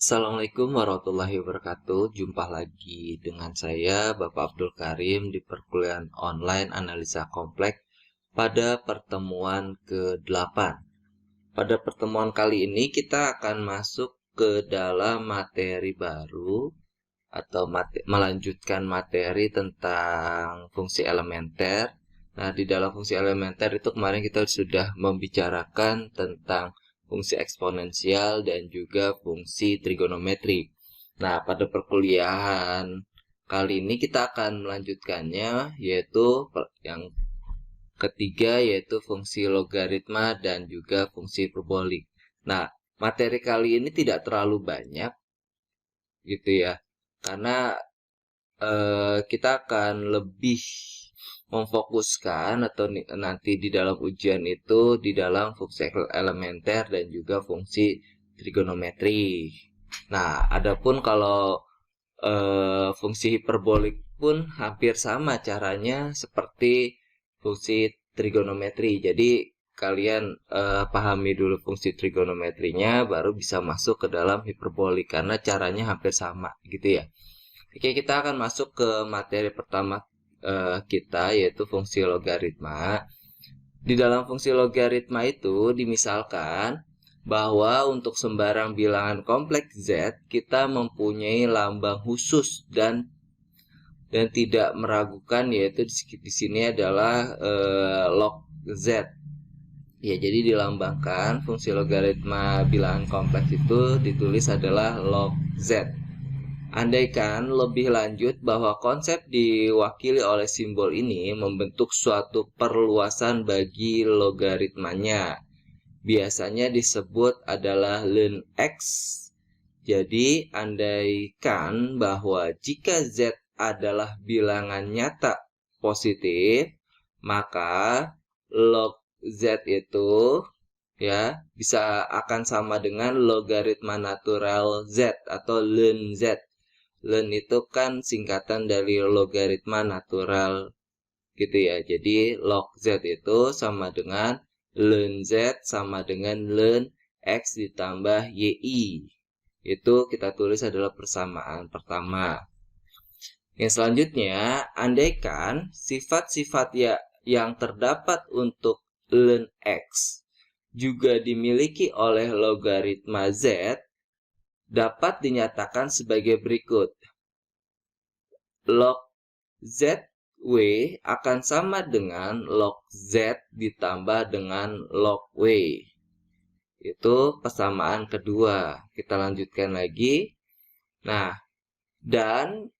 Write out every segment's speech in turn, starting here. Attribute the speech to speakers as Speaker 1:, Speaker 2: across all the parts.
Speaker 1: Assalamualaikum warahmatullahi wabarakatuh. Jumpa lagi dengan saya, Bapak Abdul Karim, di perkuliahan online analisa kompleks pada pertemuan ke-8. Pada pertemuan kali ini kita akan masuk ke dalam materi baru atau melanjutkan materi tentang fungsi elementer. Nah, di dalam fungsi elementer itu kemarin kita sudah membicarakan tentang fungsi eksponensial dan juga fungsi trigonometri. Nah, pada perkuliahan kali ini kita akan melanjutkannya, yaitu yang ketiga, yaitu fungsi logaritma dan juga fungsi hiperbolik. Nah, materi kali ini tidak terlalu banyak, gitu ya, karena kita akan lebih memfokuskan atau nanti di dalam ujian itu di dalam fungsi elementer dan juga fungsi trigonometri. Nah, adapun kalau fungsi hiperbolik pun hampir sama caranya seperti fungsi trigonometri. Jadi kalian pahami dulu fungsi trigonometrinya baru bisa masuk ke dalam hiperbolik karena caranya hampir sama gitu ya. Oke, kita akan masuk ke materi pertama kita, yaitu fungsi logaritma. Di dalam fungsi logaritma itu dimisalkan bahwa untuk sembarang bilangan kompleks Z kita mempunyai lambang khusus dan tidak meragukan, yaitu di sini adalah log Z. Ya, jadi dilambangkan fungsi logaritma bilangan kompleks itu ditulis adalah log Z. Andaikan lebih lanjut bahwa konsep diwakili oleh simbol ini membentuk suatu perluasan bagi logaritmanya. Biasanya disebut adalah ln X. Jadi, andaikan bahwa jika Z adalah bilangan nyata positif, maka log Z itu ya bisa akan sama dengan logaritma natural Z atau ln Z. Ln itu kan singkatan dari logaritma natural gitu ya. Jadi log Z itu sama dengan ln Z sama dengan ln X ditambah YI. Itu kita tulis adalah persamaan pertama. Yang selanjutnya, andaikan sifat-sifat yang terdapat untuk ln X juga dimiliki oleh logaritma Z, dapat dinyatakan sebagai berikut. Log ZW akan sama dengan log Z ditambah dengan log W. Itu persamaan kedua. Kita lanjutkan lagi. Nah, dan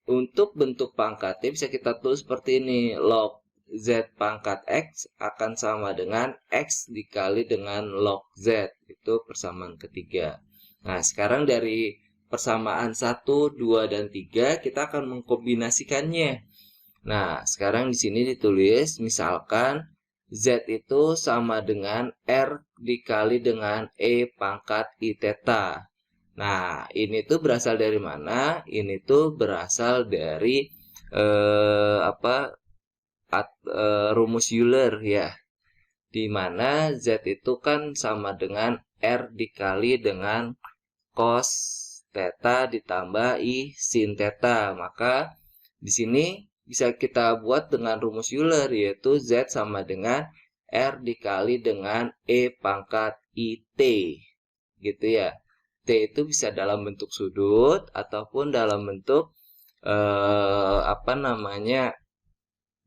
Speaker 1: untuk bentuk pangkatnya bisa kita tulis seperti ini. Log Z pangkat X akan sama dengan X dikali dengan log Z. Itu persamaan ketiga. Nah, sekarang dari persamaan 1, 2, dan 3 kita akan mengkombinasikannya. Nah, sekarang di sini ditulis misalkan Z itu sama dengan R dikali dengan E pangkat I theta. Nah, ini tuh berasal dari mana? Ini tuh berasal dari rumus Euler ya. Di mana Z itu kan sama dengan R dikali dengan cos theta ditambah I sin theta. Maka di sini bisa kita buat dengan rumus Euler, yaitu Z sama dengan R dikali dengan E pangkat IT. Gitu ya. T itu bisa dalam bentuk sudut ataupun dalam bentuk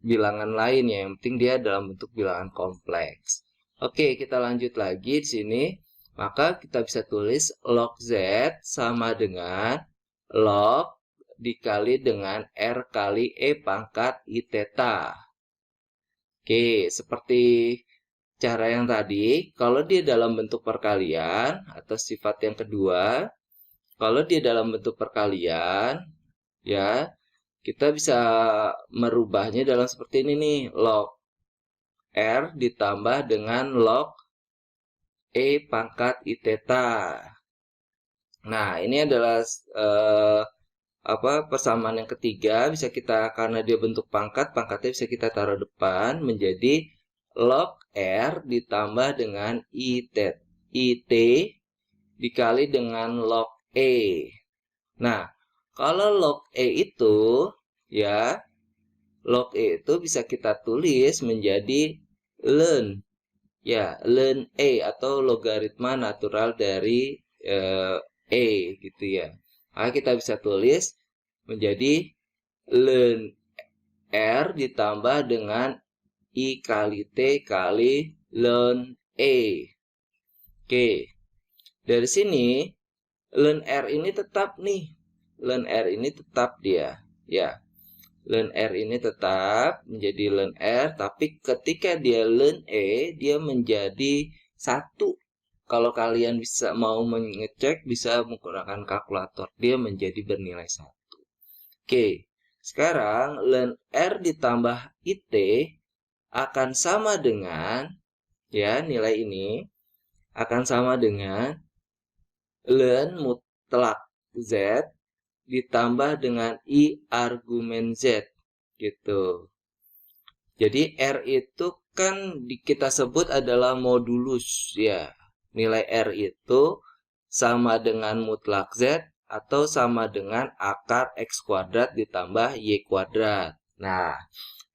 Speaker 1: bilangan lain ya. Yang penting dia dalam bentuk bilangan kompleks. Oke, kita lanjut lagi di sini. Maka kita bisa tulis log Z sama dengan log dikali dengan R kali E pangkat I theta. Oke, seperti cara yang tadi, kalau dia dalam bentuk perkalian atau sifat yang kedua, kalau dia dalam bentuk perkalian, ya, kita bisa merubahnya dalam seperti ini nih, log R ditambah dengan log E pangkat I theta. Nah, ini adalah persamaan yang ketiga. Bisa kita, karena dia bentuk pangkat, pangkatnya bisa kita taruh depan menjadi log R ditambah dengan IT dikali dengan log E. Nah, kalau log E itu ya, log E itu bisa kita tulis menjadi ln. Ya, ln E atau logaritma natural dari E gitu ya. Maka kita bisa tulis menjadi ln R ditambah dengan I kali T kali ln E. Oke, dari sini ln R ini tetap nih. Ln R ini tetap dia. Ya, ln R ini tetap menjadi ln R, tapi ketika dia ln E, dia menjadi 1. Kalau kalian bisa mau mengecek, bisa menggunakan kalkulator. Dia menjadi bernilai 1. Oke, sekarang ln R ditambah IT akan sama dengan, ya, nilai ini akan sama dengan ln mutlak Z ditambah dengan I argumen Z gitu. Jadi R itu kan kita sebut adalah modulus ya. Nilai R itu sama dengan mutlak Z atau sama dengan akar X kuadrat ditambah Y kuadrat. Nah,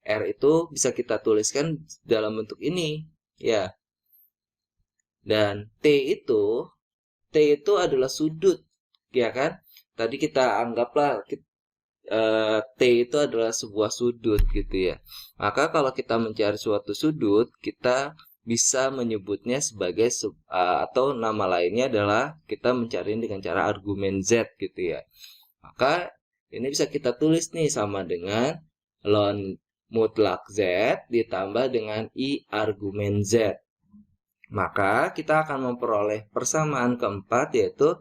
Speaker 1: R itu bisa kita tuliskan dalam bentuk ini ya. Dan T itu adalah sudut, ya kan? Tadi kita anggaplah T itu adalah sebuah sudut gitu ya. Maka kalau kita mencari suatu sudut, kita bisa menyebutnya sebagai atau nama lainnya adalah kita mencari dengan cara argumen Z gitu ya. Maka ini bisa kita tulis nih sama dengan ln mutlak Z ditambah dengan I argumen Z. Maka kita akan memperoleh persamaan keempat, yaitu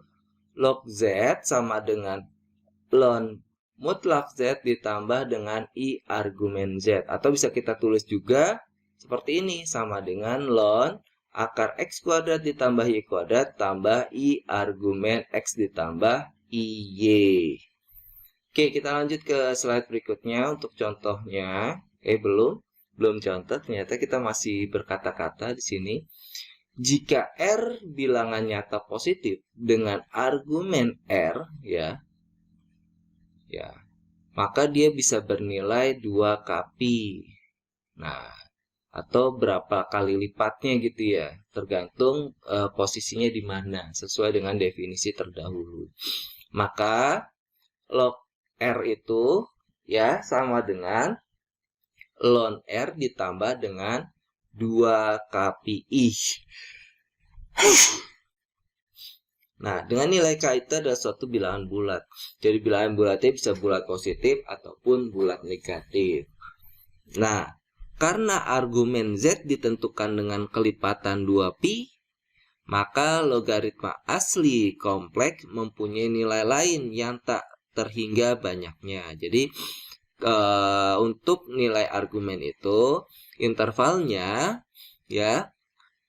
Speaker 1: log Z sama dengan ln mutlak Z ditambah dengan I argumen Z. Atau bisa kita tulis juga seperti ini, sama dengan ln akar X kuadrat ditambah Y kuadrat tambah I argumen X ditambah IY. Oke, kita lanjut ke slide berikutnya untuk contohnya. Belum contoh, ternyata kita masih berkata-kata di sini. Jika R bilangan nyata positif dengan argumen R ya, maka dia bisa bernilai 2 kapi. Nah, atau berapa kali lipatnya gitu ya, tergantung posisinya di mana sesuai dengan definisi terdahulu. Maka log R itu ya sama dengan ln R ditambah dengan 2 kapi I. Nah, dengan nilai K itu adalah suatu bilangan bulat. Jadi bilangan bulatnya bisa bulat positif ataupun bulat negatif. Nah, karena argumen Z ditentukan dengan kelipatan 2pi, maka logaritma asli kompleks mempunyai nilai lain yang tak terhingga banyaknya. Jadi, untuk nilai argumen itu, intervalnya, ya,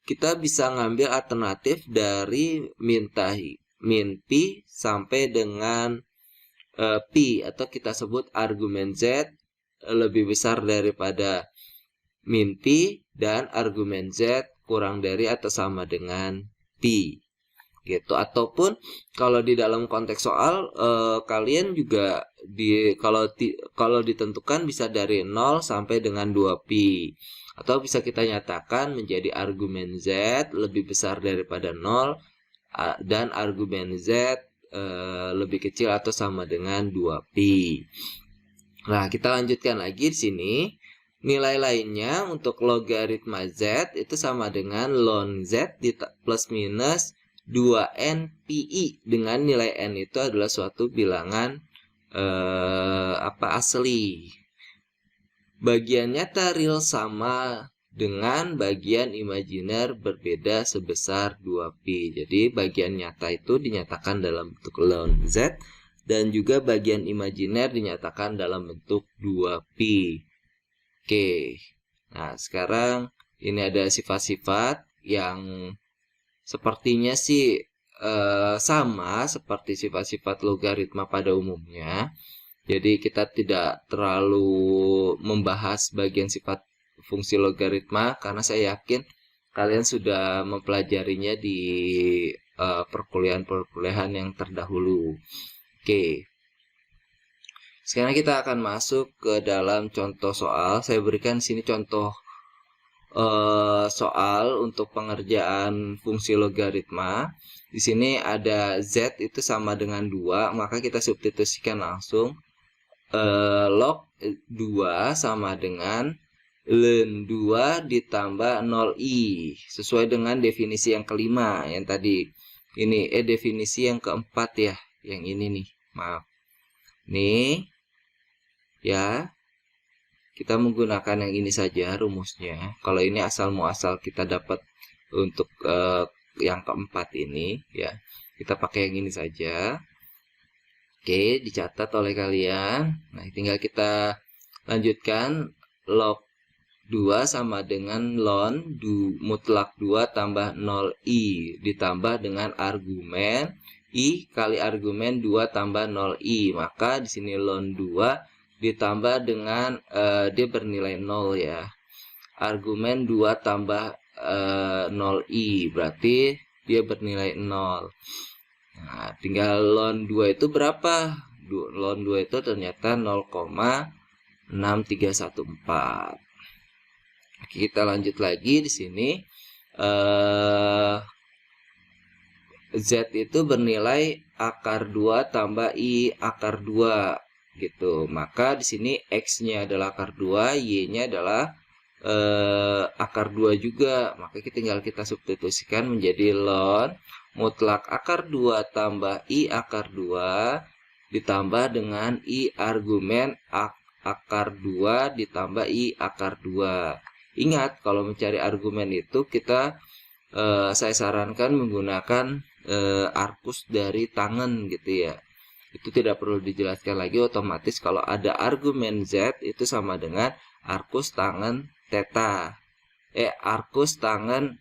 Speaker 1: kita bisa ngambil alternatif dari min pi sampai dengan pi, atau kita sebut argumen Z lebih besar daripada min pi dan argumen Z kurang dari atau sama dengan pi gitu. Ataupun kalau di dalam konteks soal kalian juga kalau ditentukan bisa dari 0 sampai dengan 2pi. Atau bisa kita nyatakan menjadi argumen Z lebih besar daripada 0 dan argumen Z lebih kecil atau sama dengan 2pi. Nah, kita lanjutkan lagi di sini. Nilai lainnya untuk logaritma Z itu sama dengan ln Z plus minus 2n pi, dengan nilai n itu adalah suatu bilangan asli. Bagian nyata real sama dengan bagian imajiner berbeda sebesar 2pi. Jadi bagian nyata itu dinyatakan dalam bentuk ln Z dan juga bagian imajiner dinyatakan dalam bentuk 2pi. Oke. Nah, sekarang ini ada sifat-sifat yang sepertinya sih sama seperti sifat-sifat logaritma pada umumnya. Jadi kita tidak terlalu membahas bagian sifat fungsi logaritma karena saya yakin kalian sudah mempelajarinya di perkuliahan-perkuliahan yang terdahulu. Oke. Sekarang kita akan masuk ke dalam contoh soal. Saya berikan sini contoh soal untuk pengerjaan fungsi logaritma. Di sini ada Z itu sama dengan 2, maka kita substitusikan langsung. Log 2 sama dengan ln 2 ditambah 0i. Sesuai dengan definisi yang kelima yang tadi. Ini definisi yang keempat ya. Yang ini nih. Maaf. Nih. Ya. Kita menggunakan yang ini saja rumusnya. Kalau ini asal muasal kita dapat untuk yang keempat ini ya. Kita pakai yang ini saja. Oke, dicatat oleh kalian. Nah, tinggal kita lanjutkan. Log 2 sama dengan ln mutlak 2 tambah 0i ditambah dengan argumen i kali argumen 2 tambah 0i. Maka di sini ln 2 ditambah dengan dia bernilai 0 ya. Argumen 2 tambah 0i berarti dia bernilai 0. Nah, tinggal ln 2 itu berapa? Ln 2 itu ternyata 0,6314. Oke, kita lanjut lagi di sini. Z itu bernilai akar 2 tambah I akar 2 gitu. Maka di sini X-nya adalah akar 2, Y-nya adalah akar 2 juga. Maka tinggal kita substitusikan menjadi ln mutlak akar 2 tambah I akar 2 ditambah dengan I argumen akar 2 ditambah I akar 2. Ingat, kalau mencari argumen itu saya sarankan menggunakan arkus dari tangan gitu ya. Itu tidak perlu dijelaskan lagi, otomatis kalau ada argumen Z itu sama dengan arkus tangan theta. Arkus tangan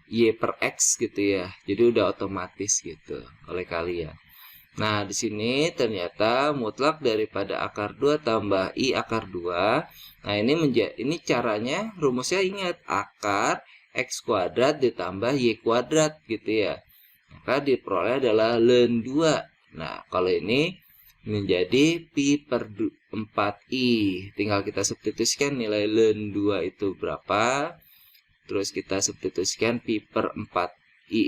Speaker 1: Y per X gitu ya. Jadi udah otomatis gitu oleh kalian. Nah, di sini ternyata mutlak daripada akar 2 tambah I akar 2. Nah, ini caranya rumusnya ingat, akar X kuadrat ditambah Y kuadrat gitu ya. Maka diperoleh adalah ln 2. Nah, kalau ini menjadi pi per 4i. Tinggal kita substitusikan nilai ln 2 itu berapa. Terus kita substitusikan pi per 4i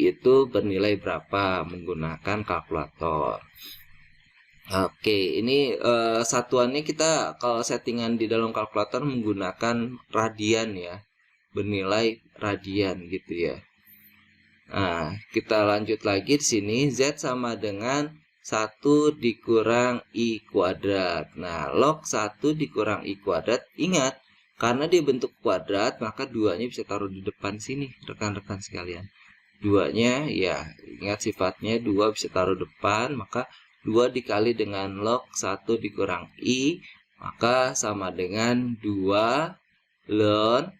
Speaker 1: itu bernilai berapa menggunakan kalkulator. Oke, ini satuannya kita kalau settingan di dalam kalkulator menggunakan radian ya. Bernilai radian gitu ya. Nah, kita lanjut lagi di sini. Z sama dengan 1 dikurang I kuadrat. Nah, log 1 dikurang I kuadrat. Ingat, karena dia bentuk kuadrat, maka 2-nya bisa taruh di depan sini, rekan-rekan sekalian. 2-nya, ya, ingat sifatnya 2 bisa taruh depan, maka 2 dikali dengan log 1 dikurang I, maka sama dengan 2 ln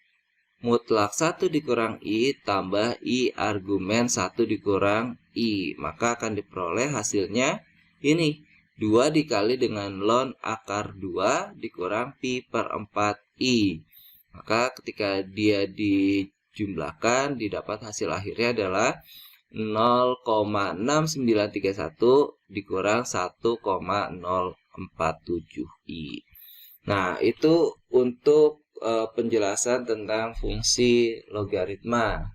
Speaker 1: mutlak 1 dikurang I tambah I argumen 1 dikurang I. Maka akan diperoleh hasilnya ini. 2 dikali dengan ln akar 2 dikurang pi per 4i. Maka ketika dia dijumlahkan, didapat hasil akhirnya adalah 0,6931 dikurang 1,047i. Nah, itu untuk penjelasan tentang fungsi logaritma.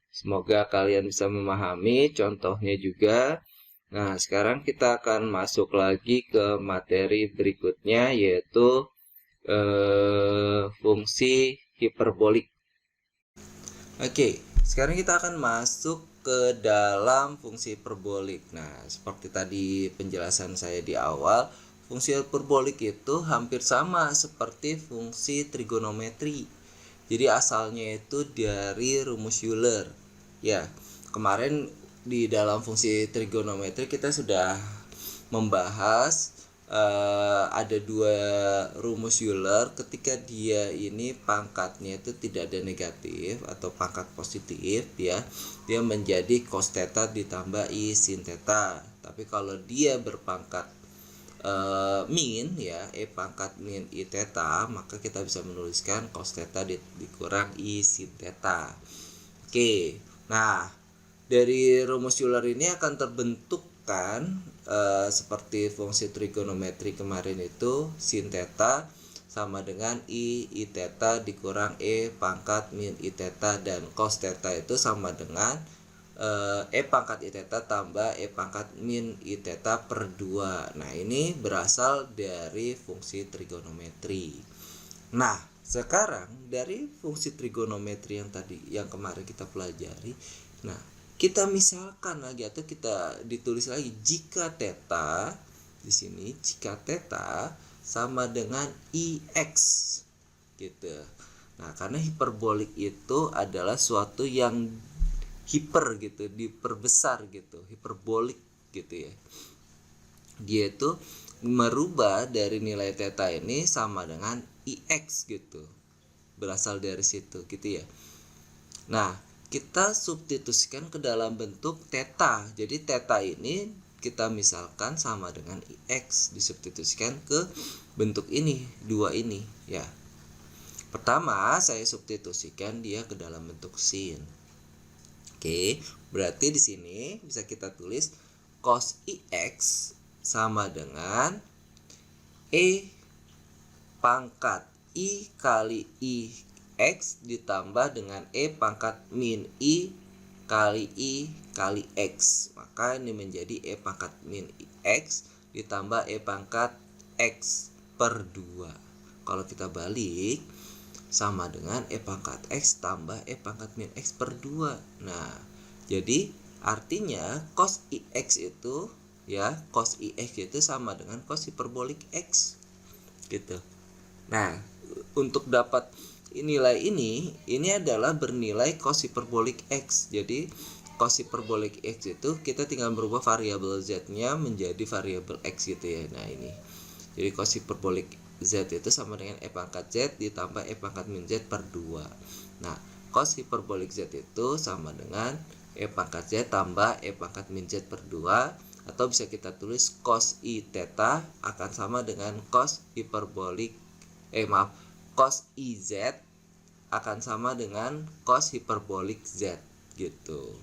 Speaker 1: Semoga kalian bisa memahami contohnya juga. Nah, sekarang kita akan masuk lagi ke materi berikutnya, yaitu fungsi hiperbolik. Oke, sekarang kita akan masuk ke dalam fungsi hiperbolik. Nah, seperti tadi penjelasan saya di awal, fungsi hiperbolik itu hampir sama seperti fungsi trigonometri. Jadi asalnya itu dari rumus Euler. Ya, kemarin di dalam fungsi trigonometri kita sudah membahas ada 2 rumus Euler ketika dia ini pangkatnya itu tidak ada negatif atau pangkat positif ya. Dia menjadi cos theta ditambah I sin theta. Tapi kalau dia berpangkat min ya, pangkat min I theta, maka kita bisa menuliskan cos theta dikurang I sin theta. Oke, Nah, dari rumus Euler ini akan terbentuk kan seperti fungsi trigonometri kemarin itu sin theta sama dengan i theta dikurang e pangkat min i theta, dan cos theta itu sama dengan e pangkat i theta tambah e pangkat min i theta per 2. Nah, ini berasal dari fungsi trigonometri. Nah, sekarang dari fungsi trigonometri yang kemarin kita pelajari, nah, kita misalkan lagi atau kita ditulis lagi jika theta di sini, jika theta sama dengan ix gitu. Nah, karena hiperbolik itu adalah suatu yang hiper gitu, diperbesar gitu, hiperbolik gitu ya. Dia itu merubah dari nilai theta ini sama dengan ix gitu, berasal dari situ gitu ya. Nah, kita substitusikan ke dalam bentuk theta. Jadi theta ini kita misalkan sama dengan ix, disubstitusikan ke bentuk ini, dua ini ya. Pertama, saya substitusikan dia ke dalam bentuk sin. Oke, berarti di sini bisa kita tulis cos ix sama dengan e pangkat i kali i x ditambah dengan e pangkat min i kali x. Maka ini menjadi e pangkat min x ditambah e pangkat x per 2. Kalau kita balik, sama dengan e pangkat x tambah e pangkat min x per 2. Nah, jadi artinya cos ix itu ya, cos ix itu sama dengan cos hiperbolik x gitu. Nah, untuk dapat nilai ini adalah bernilai cos hiperbolik x. Jadi cos hiperbolik x itu kita tinggal berubah variabel z-nya menjadi variabel x gitu ya. Nah, ini. Jadi cos hiperbolik z itu sama dengan e pangkat z ditambah e pangkat min z per 2. Nah, cos hiperbolik z itu sama dengan e pangkat z tambah e pangkat min z per 2, atau bisa kita tulis cos i theta akan sama dengan cos hiperbolik cos iz akan sama dengan cos hiperbolik z gitu.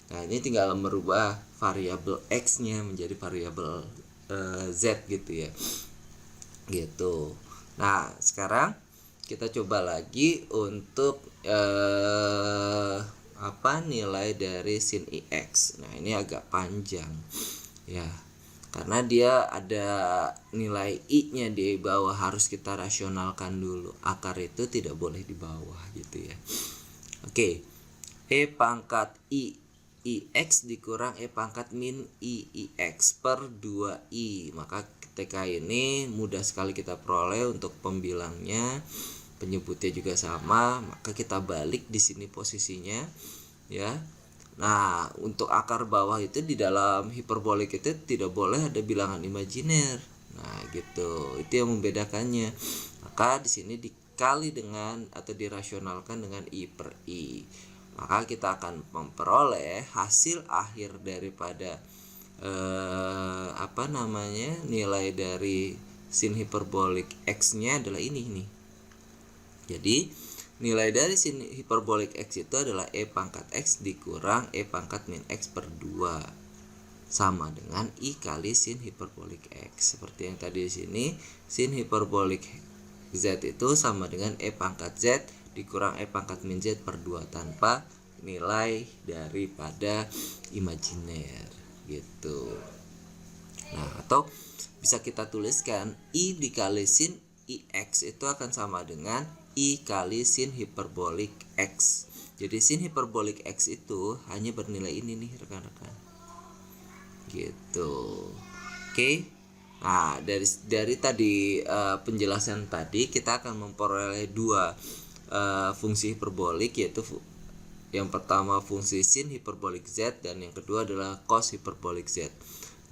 Speaker 1: Nah, ini tinggal merubah variabel x-nya menjadi variabel z gitu ya. Gitu. Nah, sekarang kita coba lagi untuk nilai dari sin ix. Nah, ini agak panjang ya, karena dia ada nilai i-nya di bawah, harus kita rasionalkan dulu. Akar itu tidak boleh di bawah gitu ya. Oke. E pangkat ix dikurang e pangkat min ix per 2i. Maka ketika ini mudah sekali kita peroleh untuk pembilangnya, penyebutnya juga sama, maka kita balik di sini posisinya ya. Nah, untuk akar bawah itu di dalam hiperbolik itu tidak boleh ada bilangan imajiner. Nah, gitu. Itu yang membedakannya. Maka di sini dikali dengan atau dirasionalkan dengan i per i. Maka kita akan memperoleh hasil akhir daripada nilai dari sin hiperbolik x-nya adalah ini nih. Jadi nilai dari sin hiperbolik x itu adalah e pangkat x dikurang e pangkat min x per 2 sama dengan i kali sin hiperbolik x. Seperti yang tadi di sini, sin hiperbolik z itu sama dengan e pangkat z dikurang e pangkat min z per 2 tanpa nilai daripada imajiner gitu. Nah, atau bisa kita tuliskan i dikali sin ix itu akan sama dengan i kali sin hiperbolik x. Jadi sin hiperbolik x itu hanya bernilai ini nih rekan-rekan. Gitu. Oke. Nah, dari tadi penjelasan tadi kita akan memperoleh dua fungsi hiperbolik, yaitu yang pertama fungsi sin hiperbolik z dan yang kedua adalah cos hiperbolik z.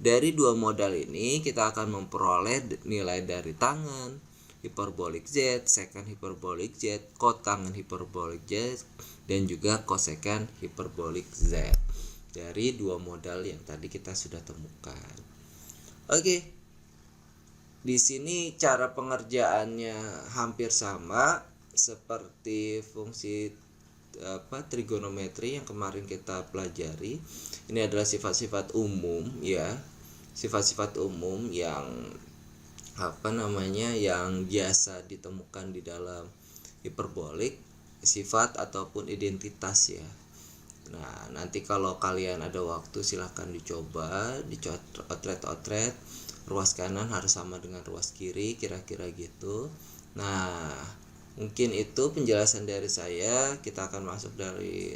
Speaker 1: Dari dua modal ini kita akan memperoleh nilai dari tangen hiperbolik z, seken hiperbolik z, kotangen hiperbolik z, dan juga koseken hiperbolik z dari dua modal yang tadi kita sudah temukan. Oke. Di sini cara pengerjaannya hampir sama seperti fungsi trigonometri yang kemarin kita pelajari. Ini adalah sifat-sifat umum ya. Sifat-sifat umum yang yang biasa ditemukan di dalam hiperbolik, sifat ataupun identitas ya. Nah, nanti kalau kalian ada waktu silahkan dicoba, otret-otret. Ruas kanan harus sama dengan ruas kiri, kira-kira gitu. Nah, mungkin itu penjelasan dari saya. Kita akan masuk dari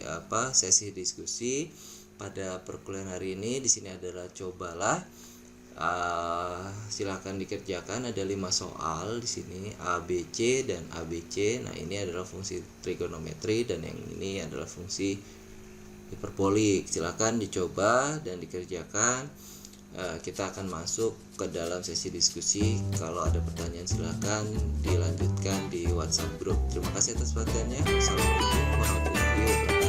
Speaker 1: sesi diskusi pada perkuliahan hari ini. Di sini adalah cobalah. Silahkan dikerjakan, ada 5 soal di sini, A, B, C dan A, B, C. Nah, ini adalah fungsi trigonometri dan yang ini adalah fungsi hiperbolik. Silahkan dicoba dan dikerjakan. Kita akan masuk ke dalam sesi diskusi. Kalau ada pertanyaan silahkan dilanjutkan di WhatsApp grup. Terima kasih atas perhatiannya. Assalamualaikum warahmatullahi wabarakatuh.